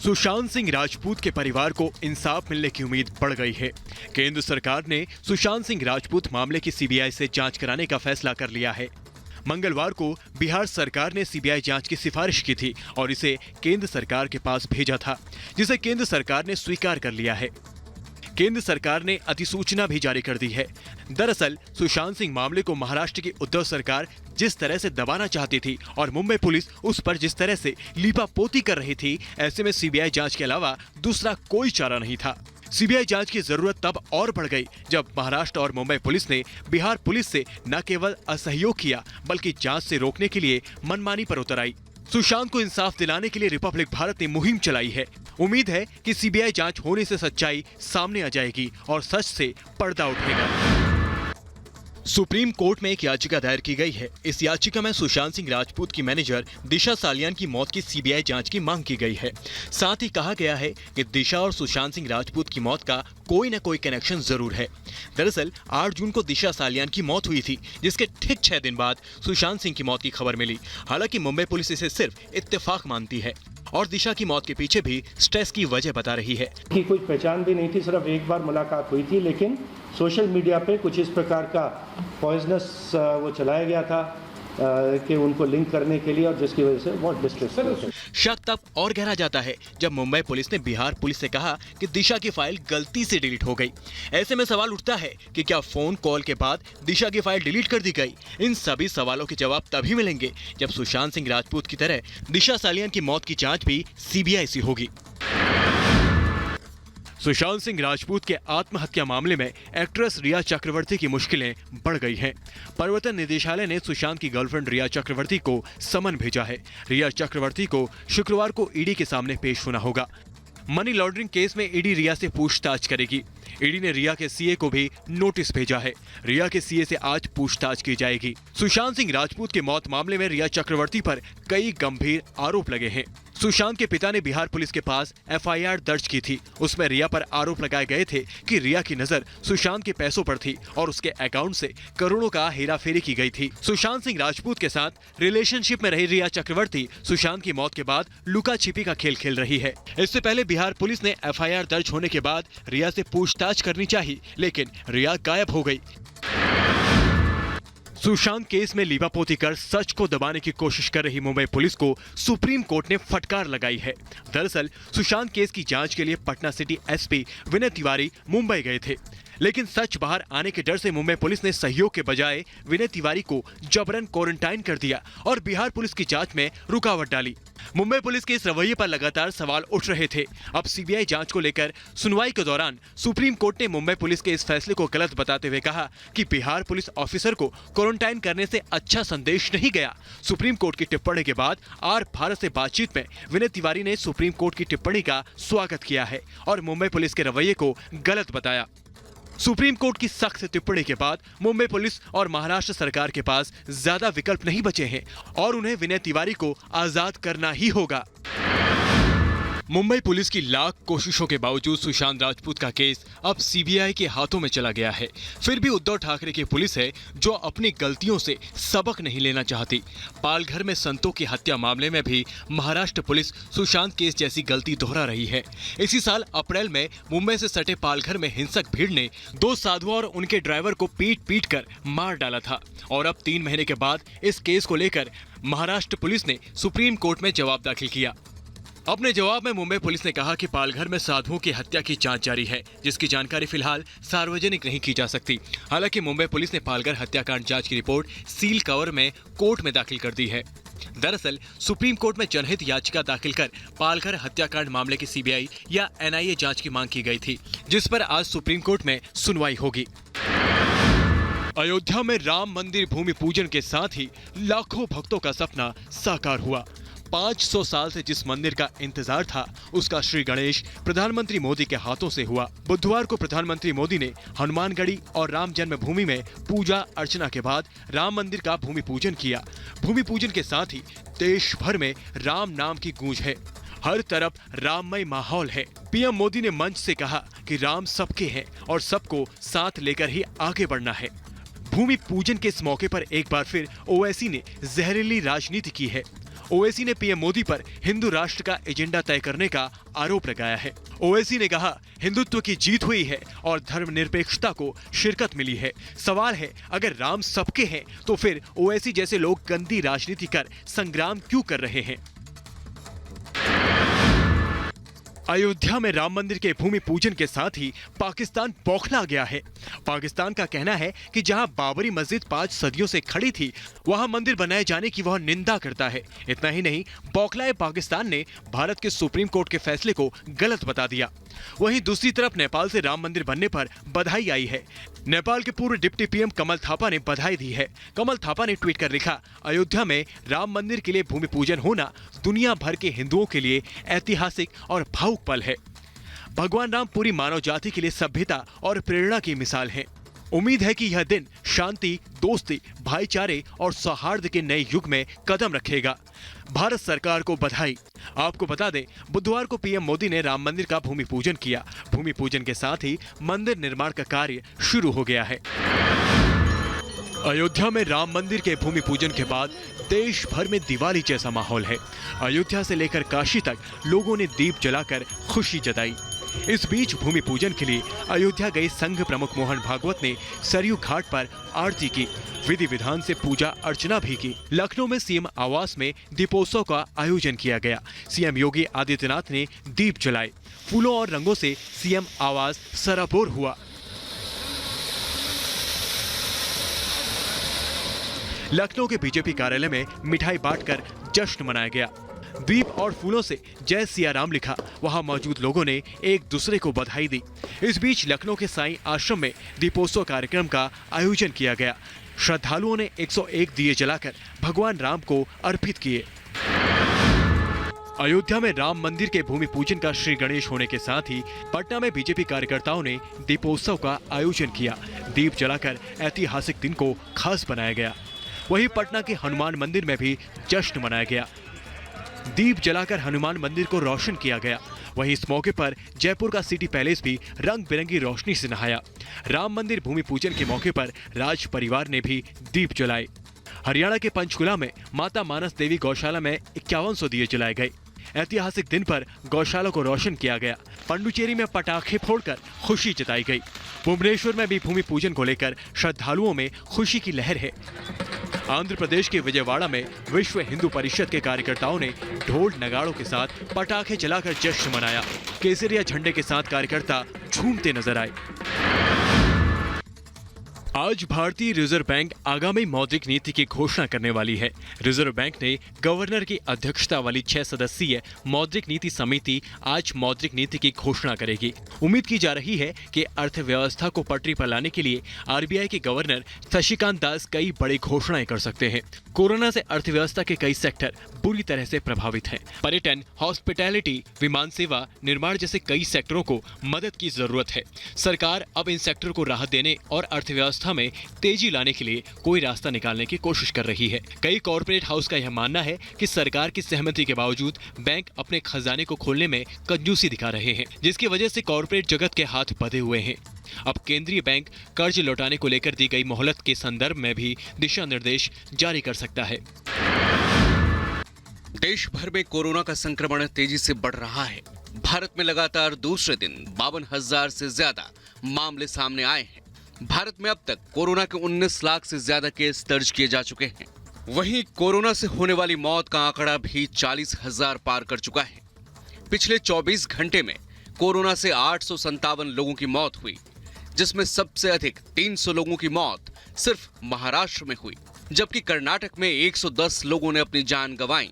सुशांत सिंह राजपूत के परिवार को इंसाफ मिलने की उम्मीद बढ़ गई है। केंद्र सरकार ने सुशांत सिंह राजपूत मामले की सीबीआई से जांच कराने का फैसला कर लिया है। मंगलवार को बिहार सरकार ने सीबीआई जांच की सिफारिश की थी और इसे केंद्र सरकार के पास भेजा था, जिसे केंद्र सरकार ने स्वीकार कर लिया है। केंद्र सरकार ने अधिसूचना भी जारी कर दी है। दरअसल सुशांत सिंह मामले को महाराष्ट्र की उद्धव सरकार जिस तरह से दबाना चाहती थी और मुंबई पुलिस उस पर जिस तरह से लीपापोती कर रही थी, ऐसे में सीबीआई जांच के अलावा दूसरा कोई चारा नहीं था। सीबीआई जांच की जरूरत तब और बढ़ गई जब महाराष्ट्र और मुंबई पुलिस ने बिहार पुलिस से न केवल असहयोग किया बल्कि जांच से रोकने के लिए मनमानी पर उतर आई। सुशांत को इंसाफ दिलाने के लिए रिपब्लिक भारत ने मुहिम चलाई है। उम्मीद है कि सीबीआई जांच होने से सच्चाई सामने आ जाएगी और सच से पर्दा उठेगा। सुप्रीम कोर्ट में एक याचिका दायर की गई है। इस याचिका में सुशांत सिंह राजपूत की मैनेजर दिशा सालियान की मौत की सीबीआई जांच की मांग की गई है। साथ ही कहा गया है कि दिशा और सुशांत सिंह राजपूत की मौत का कोई न कोई कनेक्शन जरूर है। दरअसल 8 जून को दिशा सालियान की मौत हुई थी, जिसके ठीक 6 दिन बाद सुशांत सिंह की मौत की खबर मिली। हालांकि मुंबई पुलिस इसे सिर्फ इत्तेफाक मानती है और दिशा की मौत के पीछे भी स्ट्रेस की वजह बता रही है कि कोई पहचान भी नहीं थी, सिर्फ एक बार मुलाकात हुई थी, लेकिन सोशल मीडिया पे कुछ इस प्रकार का पॉइजनस वो चलाया गया था कि उनको लिंक करने के लिए, और जिसकी वजह से बहुत डिस्ट्रेस थे। शक तब और गहरा जाता है जब मुंबई पुलिस ने बिहार पुलिस से कहा कि दिशा की फाइल गलती से डिलीट हो गई। ऐसे में सवाल उठता है कि क्या फोन कॉल के बाद दिशा की फाइल डिलीट कर दी गई? इन सभी सवालों के जवाब तभी मिलेंगे जब सुशांत सिंह राजपूत की तरह दिशा सालियान की मौत की जांच भी सीबीआई से होगी। सुशांत सिंह राजपूत के आत्महत्या मामले में एक्ट्रेस रिया चक्रवर्ती की मुश्किलें बढ़ गई हैं। प्रवर्तन निदेशालय ने सुशांत की गर्लफ्रेंड रिया चक्रवर्ती को समन भेजा है। रिया चक्रवर्ती को शुक्रवार को ईडी के सामने पेश होना होगा। मनी लॉन्ड्रिंग केस में ईडी रिया से पूछताछ करेगी। ईडी ने रिया के सीए को भी नोटिस भेजा है। रिया के सीए से आज पूछताछ की जाएगी। सुशांत सिंह राजपूत की मौत मामले में रिया चक्रवर्ती पर कई गंभीर आरोप लगे हैं। सुशांत के पिता ने बिहार पुलिस के पास एफआईआर दर्ज की थी। उसमें रिया पर आरोप लगाए गए थे कि रिया की नजर सुशांत के पैसों पर थी और उसके अकाउंट से करोड़ों का हेराफेरी की गई थी। सुशांत सिंह राजपूत के साथ रिलेशनशिप में रही रिया चक्रवर्ती सुशांत की मौत के बाद लुका छिपी का खेल खेल रही है। इससे पहले बिहार पुलिस ने एफआईआर दर्ज होने के बाद रिया से पूछताछ करनी चाहिए, लेकिन रिया गायब हो गई। सुशांत केस में लीपापोती कर सच को दबाने की कोशिश कर रही मुंबई पुलिस को सुप्रीम कोर्ट ने फटकार लगाई है। दरअसल सुशांत केस की जांच के लिए पटना सिटी एसपी विनय तिवारी मुंबई गए थे, लेकिन सच बाहर आने के डर से मुंबई पुलिस ने सहयोग के बजाय विनय तिवारी को जबरन क्वारंटाइन कर दिया और बिहार पुलिस की जांच में रुकावट डाली। मुंबई पुलिस के इस रवैये पर लगातार सवाल उठ रहे थे। अब सीबीआई जांच को लेकर सुनवाई के दौरान सुप्रीम कोर्ट ने मुंबई पुलिस के इस फैसले को गलत बताते हुए कहा कि बिहार पुलिस ऑफिसर को क्वारंटाइन करने से अच्छा संदेश नहीं गया। सुप्रीम कोर्ट की टिप्पणी के बाद आर भारत से बातचीत में विनय तिवारी ने सुप्रीम कोर्ट की टिप्पणी का स्वागत किया है और मुंबई पुलिस के रवैये को गलत बताया। सुप्रीम कोर्ट की सख्त टिप्पणी के बाद मुंबई पुलिस और महाराष्ट्र सरकार के पास ज्यादा विकल्प नहीं बचे हैं और उन्हें विनय तिवारी को आजाद करना ही होगा। मुंबई पुलिस की लाख कोशिशों के बावजूद सुशांत राजपूत का केस अब सीबीआई के हाथों में चला गया है। फिर भी उद्धव ठाकरे की पुलिस है जो अपनी गलतियों से सबक नहीं लेना चाहती। पालघर में संतों की हत्या मामले में भी महाराष्ट्र पुलिस सुशांत केस जैसी गलती दोहरा रही है। इसी साल अप्रैल में मुंबई से सटे पालघर में हिंसक भीड़ ने 2 साधुओं और उनके ड्राइवर को पीट कर मार डाला था और अब 3 महीने के बाद इस केस को लेकर महाराष्ट्र पुलिस ने सुप्रीम कोर्ट में जवाब दाखिल किया। अपने जवाब में मुंबई पुलिस ने कहा कि पालघर में साधुओं की हत्या की जांच जारी है, जिसकी जानकारी फिलहाल सार्वजनिक नहीं की जा सकती। हालांकि मुंबई पुलिस ने पालघर हत्याकांड जांच की रिपोर्ट सील कवर में कोर्ट में दाखिल कर दी है। दरअसल सुप्रीम कोर्ट में जनहित याचिका दाखिल कर पालघर हत्याकांड मामले की सीबीआई या एनआईए जांच की मांग की गई थी, जिस पर आज सुप्रीम कोर्ट में सुनवाई होगी। अयोध्या में राम मंदिर भूमि पूजन के साथ ही लाखों भक्तों का सपना साकार हुआ। 500 साल से जिस मंदिर का इंतजार था, उसका श्री गणेश प्रधानमंत्री मोदी के हाथों से हुआ। बुधवार को प्रधानमंत्री मोदी ने हनुमानगढ़ी और राम जन्मभूमि में पूजा अर्चना के बाद राम मंदिर का भूमि पूजन किया। भूमि पूजन के साथ ही देश भर में राम नाम की गूंज है। हर तरफ राममय माहौल है। पीएम मोदी ने मंच से कहा कि राम सबके हैं और सबको साथ लेकर ही आगे बढ़ना है। भूमि पूजन के इस मौके पर एक बार फिर ओवैसी ने जहरीली राजनीति की है। ओवैसी ने पीएम मोदी पर हिंदू राष्ट्र का एजेंडा तय करने का आरोप लगाया है। ओवैसी ने कहा, हिंदुत्व की जीत हुई है और धर्मनिरपेक्षता को शिरकत मिली है। सवाल है, अगर राम सबके हैं तो फिर ओवैसी जैसे लोग गंदी राजनीति कर संग्राम क्यों कर रहे हैं? अयोध्या में राम मंदिर के भूमि पूजन के साथ ही पाकिस्तान बौखला गया है। पाकिस्तान का कहना है कि जहां बाबरी मस्जिद 5 सदियों से खड़ी थी, वहां मंदिर बनाए जाने की वह निंदा करता है। इतना ही नहीं, बौखलाए पाकिस्तान ने भारत के सुप्रीम कोर्ट के फैसले को गलत बता दिया। वहीं दूसरी तरफ नेपाल से राम मंदिर बनने पर बधाई आई है। नेपाल के पूर्व डिप्टी पीएम कमल थापा ने बधाई दी है। कमल थापा ने ट्वीट कर लिखा, अयोध्या में राम मंदिर के लिए भूमि पूजन होना दुनिया भर के हिंदुओं के लिए ऐतिहासिक और भावुक पल है। भगवान राम पूरी मानव जाति के लिए सभ्यता और प्रेरणा की मिसाल हैं। उम्मीद है कि यह दिन शांति, दोस्ती, भाईचारे और सौहार्द के नए युग में कदम रखेगा। भारत सरकार को बधाई। आपको बता दें, बुधवार को पीएम मोदी ने राम मंदिर का भूमि पूजन किया। भूमि पूजन के साथ ही मंदिर निर्माण का कार्य शुरू हो गया है। अयोध्या में राम मंदिर के भूमि पूजन के बाद देश भर में दिवाली जैसा माहौल है। अयोध्या से लेकर काशी तक लोगों ने दीप जलाकर खुशी जताई। इस बीच भूमि पूजन के लिए अयोध्या गए संघ प्रमुख मोहन भागवत ने सरयू घाट पर आरती की, विधि विधान से पूजा अर्चना भी की। लखनऊ में सीएम आवास में दीपोत्सव का आयोजन किया गया। सीएम योगी आदित्यनाथ ने दीप जलाए। फूलों और रंगों से सीएम आवास सराबोर हुआ। लखनऊ के बीजेपी कार्यालय में मिठाई बांटकर जश्न मनाया गया। दीप और फूलों से जय सिया राम लिखा। वहां मौजूद लोगों ने एक दूसरे को बधाई दी। इस बीच लखनऊ के साईं आश्रम में दीपोत्सव कार्यक्रम का आयोजन किया गया। श्रद्धालुओं ने 101 दिए जलाकर भगवान राम को अर्पित किए। अयोध्या में राम मंदिर के भूमि पूजन का श्री गणेश होने के साथ ही पटना में बीजेपी कार्यकर्ताओं ने दीपोत्सव का आयोजन किया। दीप जलाकर ऐतिहासिक दिन को खास बनाया गया। वहीं पटना के हनुमान मंदिर में भी जश्न मनाया गया। दीप जलाकर हनुमान मंदिर को रोशन किया गया। वहीं इस मौके पर जयपुर का सिटी पैलेस भी रंग बिरंगी रोशनी से नहाया। राम मंदिर भूमि पूजन के मौके पर राज परिवार ने भी दीप जलाए। हरियाणा के पंचकुला में माता मानस देवी गौशाला में 5100 दिए जलाए गए। ऐतिहासिक दिन पर गौशाला को रोशन किया गया। पंडुचेरी में पटाखे फोड़कर खुशी जताई गई। भुवनेश्वर में भी भूमि पूजन को लेकर श्रद्धालुओं में खुशी की लहर है। आंध्र प्रदेश के विजयवाड़ा में विश्व हिंदू परिषद के कार्यकर्ताओं ने ढोल नगाड़ों के साथ पटाखे जलाकर जश्न मनाया। केसरिया झंडे के साथ कार्यकर्ता झूमते नजर आए। आज भारतीय रिजर्व बैंक आगामी मौद्रिक नीति की घोषणा करने वाली है। रिजर्व बैंक ने गवर्नर की अध्यक्षता वाली 6 सदस्यीय मौद्रिक नीति समिति आज मौद्रिक नीति की घोषणा करेगी। उम्मीद की जा रही है कि अर्थव्यवस्था को पटरी पर लाने के लिए आरबीआई के गवर्नर शक्तिकांत दास कई बड़ी घोषणाएं कर सकते हैं। कोरोना से अर्थव्यवस्था के कई सेक्टर बुरी तरह से प्रभावित हैं। पर्यटन, हॉस्पिटैलिटी, विमान सेवा, निर्माण जैसे कई सेक्टरों को मदद की जरूरत है। सरकार अब इन सेक्टर को राहत देने और अर्थव्यवस्था में तेजी लाने के लिए कोई रास्ता निकालने की कोशिश कर रही है। कई कॉर्पोरेट हाउस का यह मानना है कि सरकार की सहमति के बावजूद बैंक अपने खजाने को खोलने में कंजूसी दिखा रहे हैं, जिसकी वजह से कॉर्पोरेट जगत के हाथ बंधे हुए हैं। अब केंद्रीय बैंक कर्ज लौटाने को लेकर दी गई मोहलत के संदर्भ में भी दिशा निर्देश जारी कर सकता है। देश भर में कोरोना का संक्रमण तेजी से बढ़ रहा है। भारत में लगातार दूसरे दिन 52,000 से ज्यादा मामले सामने आए हैं। भारत में अब तक कोरोना के 19 लाख से ज्यादा केस दर्ज किए जा चुके हैं। वहीं कोरोना से होने वाली मौत का आंकड़ा भी 40,000 पार कर चुका है। पिछले 24 घंटे में कोरोना से 857 लोगों की मौत हुई, जिसमें सबसे अधिक 300 लोगों की मौत सिर्फ महाराष्ट्र में हुई, जबकि कर्नाटक में 110 लोगों ने अपनी जान गंवाई।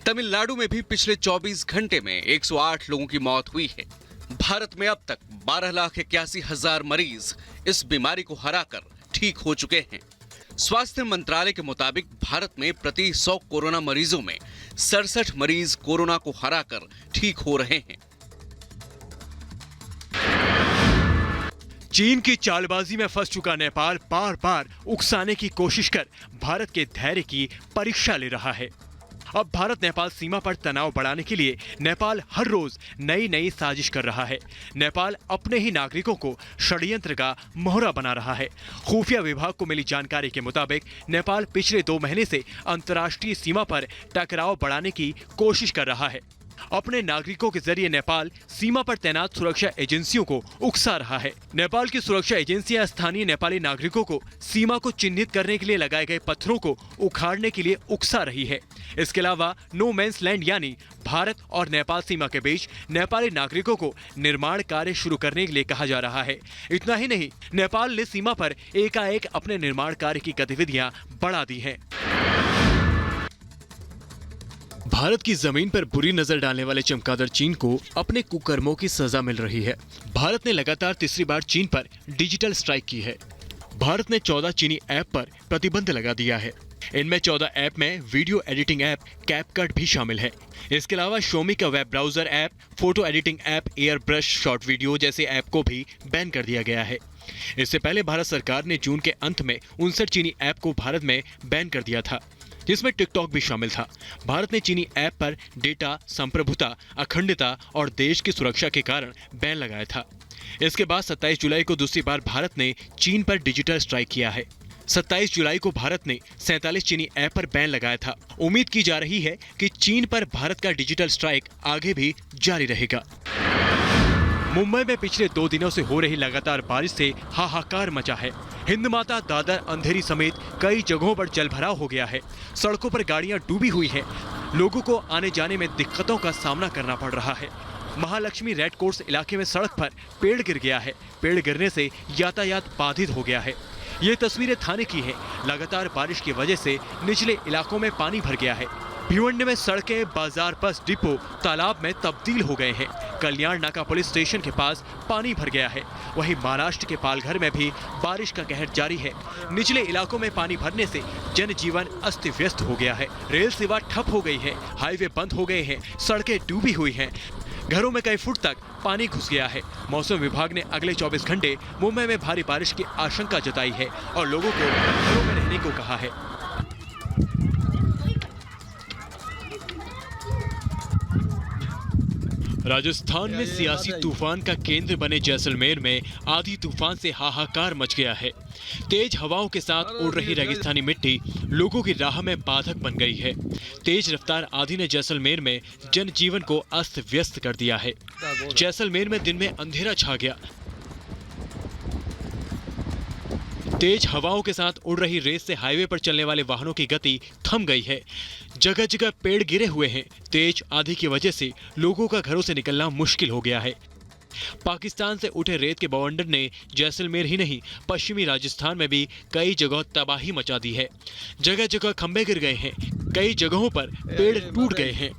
तमिलनाडु में भी पिछले 24 घंटे में 108 लोगों की मौत हुई है। भारत में अब तक 12,81,000 मरीज इस बीमारी को हराकर ठीक हो चुके हैं। स्वास्थ्य मंत्रालय के मुताबिक भारत में प्रति 100 कोरोना मरीजों में 67 मरीज कोरोना को हराकर ठीक हो रहे हैं। चीन की चालबाजी में फंस चुका नेपाल बार बार उकसाने की कोशिश कर भारत के धैर्य की परीक्षा ले रहा है। अब भारत नेपाल सीमा पर तनाव बढ़ाने के लिए नेपाल हर रोज नई नई साजिश कर रहा है। नेपाल अपने ही नागरिकों को षड्यंत्र का मोहरा बना रहा है। खुफिया विभाग को मिली जानकारी के मुताबिक नेपाल पिछले 2 महीने से अंतर्राष्ट्रीय सीमा पर टकराव बढ़ाने की कोशिश कर रहा है। अपने नागरिकों के जरिए नेपाल सीमा पर तैनात सुरक्षा एजेंसियों को उकसा रहा है। नेपाल की सुरक्षा एजेंसियां स्थानीय नेपाली नागरिकों को सीमा को चिन्हित करने के लिए लगाए गए पत्थरों को उखाड़ने के लिए उकसा रही है। इसके अलावा नो मैंस लैंड यानी भारत और नेपाल सीमा के बीच नेपाली नागरिकों को निर्माण कार्य शुरू करने के लिए कहा जा रहा है। इतना ही नहीं, नेपाल ने सीमा पर एकाएक अपने निर्माण कार्य की गतिविधियां बढ़ा दी हैं। भारत की जमीन पर बुरी नजर डालने वाले चमगादड़ चीन को अपने कुकर्मों की सजा मिल रही है। भारत ने लगातार तीसरी बार चीन पर डिजिटल स्ट्राइक की है। भारत ने 14 चीनी ऐप पर प्रतिबंध लगा दिया है। इनमें 14 ऐप में वीडियो एडिटिंग ऐप कैपकट भी शामिल है। इसके अलावा Xiaomi का web browser app, photo editing app, air brush, short video जैसे ऐप को भी बैन कर दिया गया है। इससे पहले भारत सरकार ने जून के अंत में 59 चीनी ऐप को भारत में बैन कर दिया था, जिसमें टिकटॉक भी शामिल था। भारत ने चीनी ऐप पर डेटा संप्रभुता, अखंडता और देश की सुरक्षा के कारण बैन लगाया था। इसके बाद 27 जुलाई को दूसरी बार भारत ने चीन पर डिजिटल स्ट्राइक किया है। 27 जुलाई को भारत ने 47 चीनी ऐप पर बैन लगाया था। उम्मीद की जा रही है कि चीन पर भारत का डिजिटल स्ट्राइक आगे भी जारी रहेगा। मुंबई में पिछले 2 दिनों से हो रही लगातार बारिश से हाहाकार मचा है। हिंद माता, दादर, अंधेरी समेत कई जगहों पर जलभराव हो गया है। सड़कों पर गाड़ियां डूबी हुई हैं। लोगों को आने जाने में दिक्कतों का सामना करना पड़ रहा है। महालक्ष्मी रेड कोर्स इलाके में सड़क पर पेड़ गिर गया है। पेड़ गिरने से यातायात बाधित हो गया है। ये तस्वीरें थाने की हैं। लगातार बारिश की वजह से निचले इलाकों में पानी भर गया है। भिवंडी में सड़कें, बाजार, बस डिपो तालाब में तब्दील हो गए हैं। कल्याण नाका पुलिस स्टेशन के पास पानी भर गया है। वहीं महाराष्ट्र के पालघर में भी बारिश का कहर जारी है। निचले इलाकों में पानी भरने से जनजीवन अस्त व्यस्त हो गया है। रेल सेवा ठप हो गई है। हाईवे बंद हो गए हैं। सड़कें डूबी हुई हैं। घरों में कई फुट तक पानी घुस गया है। मौसम विभाग ने अगले 24 घंटे मुंबई में भारी बारिश की आशंका जताई है और लोगों को घरों में रहने को कहा है। राजस्थान में सियासी तूफान का केंद्र बने जैसलमेर में आंधी तूफान से हाहाकार मच गया है। तेज हवाओं के साथ उड़ रही रेगिस्तानी मिट्टी लोगों की राह में बाधक बन गई है। तेज रफ्तार आंधी ने जैसलमेर में जनजीवन को अस्त व्यस्त कर दिया है। जैसलमेर में दिन में अंधेरा छा गया। तेज हवाओं के साथ उड़ रही रेस से हाईवे पर चलने वाले वाहनों की गति थम गई है। जगह जगह पेड़ गिरे हुए हैं। तेज आंधी की वजह से लोगों का घरों से निकलना मुश्किल हो गया है। पाकिस्तान से उठे रेत के बवंडर ने जैसलमेर ही नहीं, पश्चिमी राजस्थान में भी कई जगह तबाही मचा दी है। जगह जगह खंभे गिर गए हैं। कई जगहों पर पेड़ टूट गए हैं।